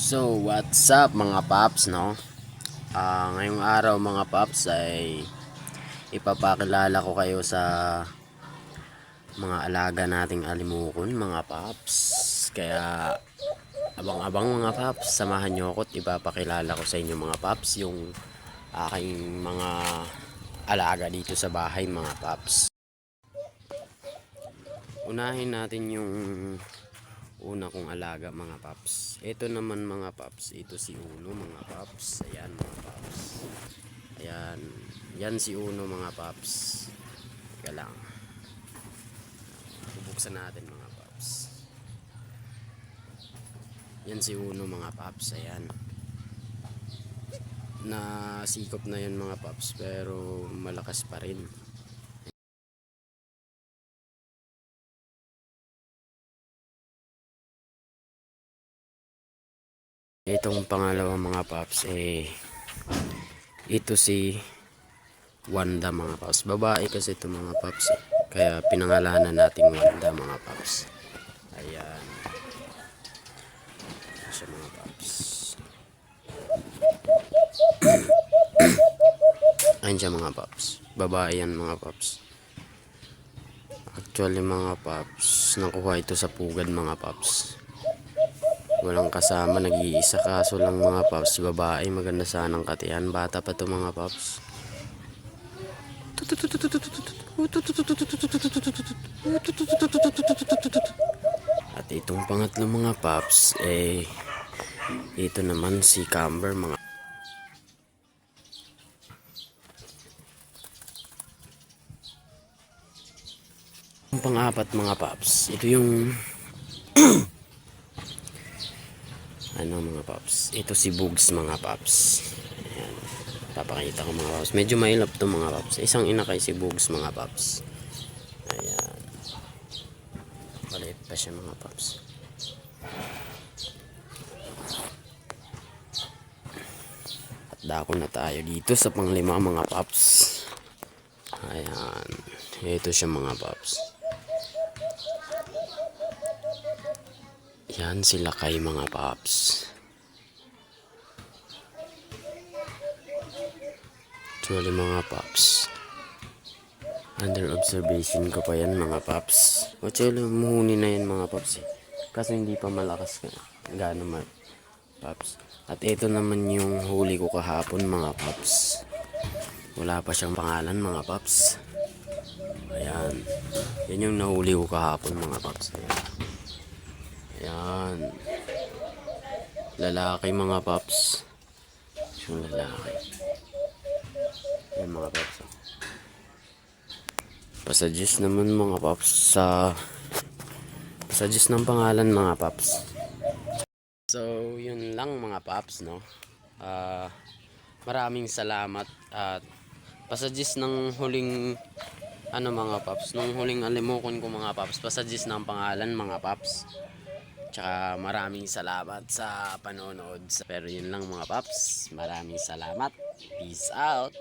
So, what's up mga paps, no? Ngayong araw mga paps ay ipapakilala ko kayo sa mga alaga nating alimukon mga paps. Kaya abang-abang mga paps, samahan nyo ako at ipapakilala ko sa inyo mga paps yung aking mga alaga dito sa bahay mga paps. Unahin natin yung una kong alaga mga paps. Ito naman mga paps, ito si Uno mga paps. Ayan mga paps. Ayan, yan si Uno mga paps. Teka lang, bubuksan natin mga paps. Yan si Uno mga paps. Ayan, nasikop na yan mga paps, pero malakas pa rin. Itong pangalawang mga paps ito si Wanda mga paps. Babae kasi ito mga paps, kaya pinangalanan natin Wanda mga paps. Ayan siya mga paps. Ayan siya mga paps. Babae yan mga paps. Actually mga paps, nakuha ito sa pugad mga paps. Walang kasama, nag-iisa, kaso lang mga paps, babae, maganda sanang katiyan. Bata pa to mga paps. At itong pangatlong mga paps ito naman si Camber mga. Yung pang-apat mga paps, ito yung ano mga paps, ito si Bugs mga paps. Ayan, papakita ko mga paps, medyo mailap to mga paps. Isang ina kay si Bugs mga paps. Ayan, maliit pa siya mga paps. At dako na tayo dito sa panglima mga paps. Ayan, ito siya mga paps. Yan sila kay mga paps. Actually mga paps, under observation ko pa yan mga paps. Actually muhuni na yan mga paps kasi hindi pa malakas gano mga paps. At ito naman yung huli ko kahapon mga paps. Wala pa siyang pangalan mga paps. Ayan, yan yung nahuli ko kahapon mga paps. Ayan, lalaki mga paps. Yung lalaki. Ayan mga paps. Pasagis naman mga paps sa pasagis ng pangalan mga paps. So yun lang mga paps, no. Maraming salamat at pasagis ng huling ano mga paps, nung huling alimokon ko mga paps, pasagis ng pangalan mga paps. Tsaka maraming salamat sa panonood. Pero yun lang mga paps, maraming salamat. Peace out.